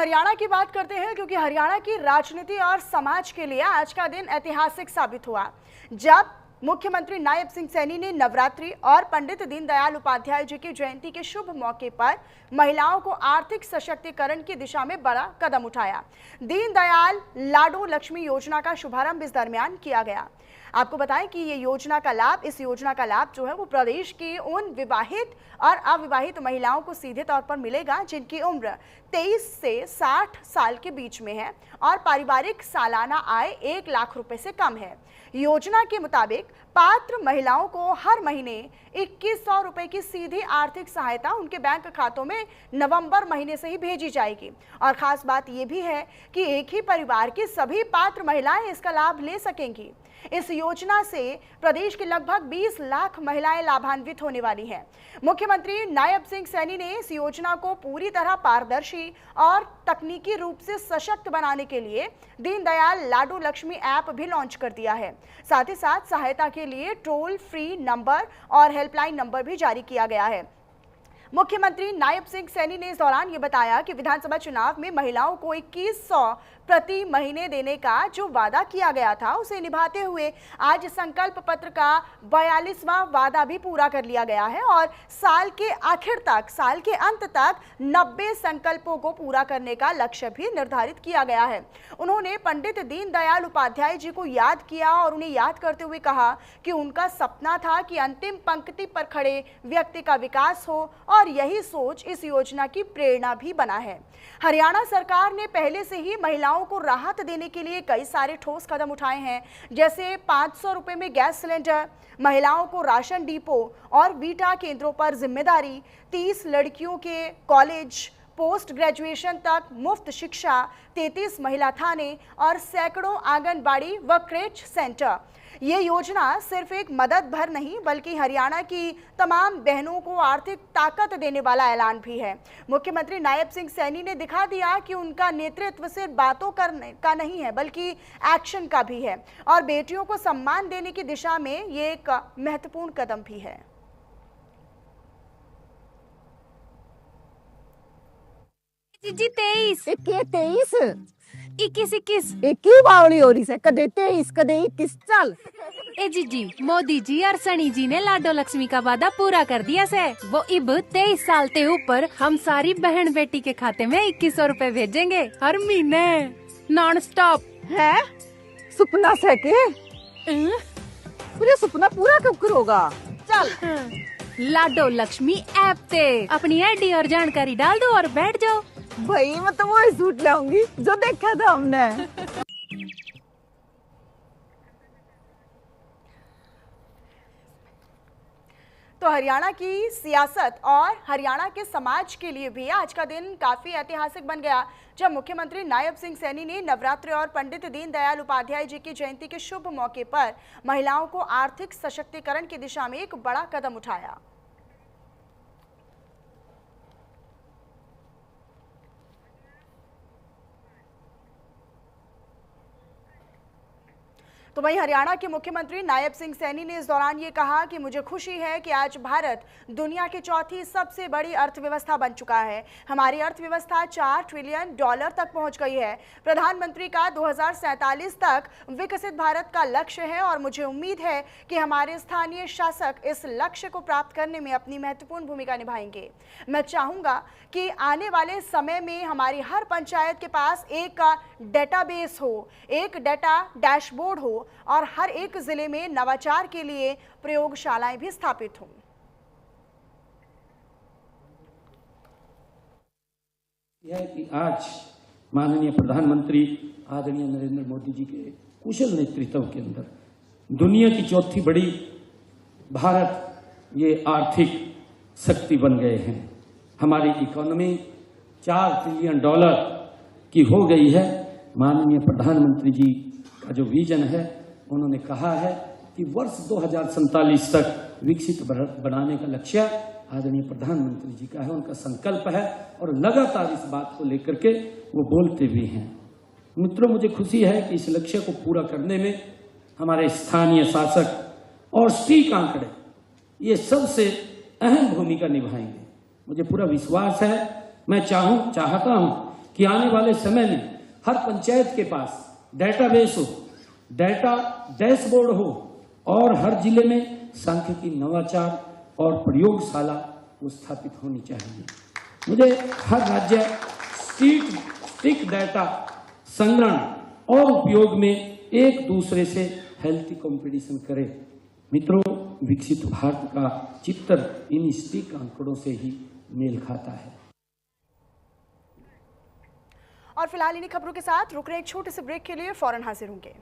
हरियाणा की बात करते हैं क्योंकि हरियाणा की राजनीति और समाज के लिए आज का दिन ऐतिहासिक साबित हुआ जब मुख्यमंत्री नायब सिंह सैनी ने नवरात्रि और पंडित दीनदयाल उपाध्याय जी की जयंती के शुभ मौके पर महिलाओं को आर्थिक सशक्तिकरण की दिशा में बड़ा कदम उठाया। दीनदयाल लाडो लक्ष्मी योजना का शुभारंभ इस दरमियान किया गया। आपको बताएं कि इस योजना का लाभ जो है वो प्रदेश की उन विवाहित और अविवाहित महिलाओं को सीधे तौर पर मिलेगा जिनकी उम्र 23 से 60 साल के बीच में है और पारिवारिक सालाना आय 1 लाख रुपए से कम है। योजना के मुताबिक पात्र महिलाओं को हर महीने 2100 रुपए की सीधी आर्थिक सहायता उनके बैंक खातों में नवंबर महीने से ही भेजी जाएगी। और खास बात यह भी है कि एक ही परिवार की सभी पात्र महिलाएं इसका लाभ ले सकेंगी। इस योजना से प्रदेश की लगभग 20 लाख महिलाएं लाभान्वित होने वाली हैं। मुख्यमंत्री नायब सिंह सैनी ने इस योजना को पूरी तरह पारदर्शी और तकनीकी रूप से सशक्त बनाने के लिए दीनदयाल लाडो लक्ष्मी ऐप भी लॉन्च कर दिया है। साथ ही साथ सहायता के लिए टोल फ्री नंबर और हेल्पलाइन नंबर भी जारी किया गया है। मुख्यमंत्री नायब सिंह सैनी ने इस दौरान ये बताया कि विधानसभा चुनाव में महिलाओं को 2100 प्रति महीने देने का जो वादा किया गया था उसे निभाते हुए आज संकल्प पत्र का 42वां वादा भी पूरा कर लिया गया है और साल के अंत तक 90 संकल्पों को पूरा करने का लक्ष्य भी निर्धारित किया गया है। उन्होंने पंडित दीनदयाल उपाध्याय जी को याद किया और उन्हें याद करते हुए कहा कि उनका सपना था कि अंतिम पंक्ति पर खड़े व्यक्ति का विकास हो और यही सोच इस योजना की प्रेरणा भी बना है। हरियाणा सरकार ने पहले से ही महिलाओं को राहत देने के लिए कई सारे ठोस कदम उठाए हैं, जैसे 500 रुपए में गैस सिलेंडर, महिलाओं को राशन डिपो और वीटा केंद्रों पर जिम्मेदारी, 30 लड़कियों के कॉलेज पोस्ट ग्रेजुएशन तक मुफ्त शिक्षा, 33 महिला थाने और सैकड़ों आंगनबाड़ी व क्रेच सेंटर। ये योजना सिर्फ एक मदद भर नहीं बल्कि हरियाणा की तमाम बहनों को आर्थिक ताकत देने वाला ऐलान भी है। मुख्यमंत्री नायब सिंह सैनी ने दिखा दिया कि उनका नेतृत्व सिर्फ बातों करने का नहीं है बल्कि एक्शन का भी है और बेटियों को सम्मान देने की दिशा में ये एक महत्वपूर्ण कदम भी है। जी 23 बावली हो रही है, कदे 23 कदे 21 चल। ए जी मोदी जी और सनी जी ने लाडो लक्ष्मी का वादा पूरा कर दिया से। वो इब 23 साल ते ऊपर हम सारी बहन बेटी के खाते में 2100 रुपए भेजेंगे हर महीने नॉन स्टॉप। है सपना से के पूरा सपना पूरा कब करोगा? चल लाडो लक्ष्मी ऐप ते अपनी आईडी और जानकारी डाल दो और बैठ जाओ। भाई मैं तो वही सूट लाऊंगी जो देखा था हमने। तो हरियाणा की सियासत और हरियाणा के समाज के लिए भी आज का दिन काफी ऐतिहासिक बन गया जब मुख्यमंत्री नायब सिंह सैनी ने नवरात्रि और पंडित दीनदयाल उपाध्याय जी की जयंती के शुभ मौके पर महिलाओं को आर्थिक सशक्तिकरण की दिशा में एक बड़ा कदम उठाया। तो वहीं हरियाणा के मुख्यमंत्री नायब सिंह सैनी ने इस दौरान ये कहा कि मुझे खुशी है कि आज भारत दुनिया की चौथी सबसे बड़ी अर्थव्यवस्था बन चुका है। हमारी अर्थव्यवस्था $4 ट्रिलियन तक पहुंच गई है। प्रधानमंत्री का 2047 तक विकसित भारत का लक्ष्य है और मुझे उम्मीद है कि हमारे स्थानीय शासक इस लक्ष्य को प्राप्त करने में अपनी महत्वपूर्ण भूमिका निभाएंगे। मैं चाहूंगा कि आने वाले समय में हमारी हर पंचायत के पास एक डेटाबेस हो, एक डेटा डैशबोर्ड हो और हर एक जिले में नवाचार के लिए प्रयोगशालाएं भी स्थापित हों। यह है कि आज माननीय प्रधानमंत्री आदरणीय नरेंद्र मोदी जी के कुशल नेतृत्व के अंदर दुनिया की चौथी बड़ी भारत ये आर्थिक शक्ति बन गए हैं। हमारी इकोनॉमी $4 ट्रिलियन की हो गई है। माननीय प्रधानमंत्री जी का जो विजन है उन्होंने कहा है कि वर्ष 2047 तक विकसित बनाने का लक्ष्य आदरणीय प्रधानमंत्री जी का है, उनका संकल्प है और लगातार इस बात को लेकर के वो बोलते भी हैं। मित्रों, मुझे खुशी है कि इस लक्ष्य को पूरा करने में हमारे स्थानीय शासक और सटीक आंकड़े ये सबसे अहम भूमिका निभाएंगे। मुझे पूरा विश्वास है, मैं चाहता हूं कि कि आने वाले समय में हर पंचायत के पास डेटाबेस हो, डेटा डैशबोर्ड हो और हर जिले में सांख्यिकी नवाचार और प्रयोगशाला स्थापित होनी चाहिए। मुझे हर राज्य स्टिक डेटा संग्रहण और उपयोग में एक दूसरे से हेल्थी कंपटीशन करे। मित्रों, विकसित भारत का चित्र इन स्टिक आंकड़ों से ही मेल खाता है। और फिलहाल इन्हीं खबरों के साथ रुक रहे एक छोटे से ब्रेक के लिए फौरन हाजिर होंगे।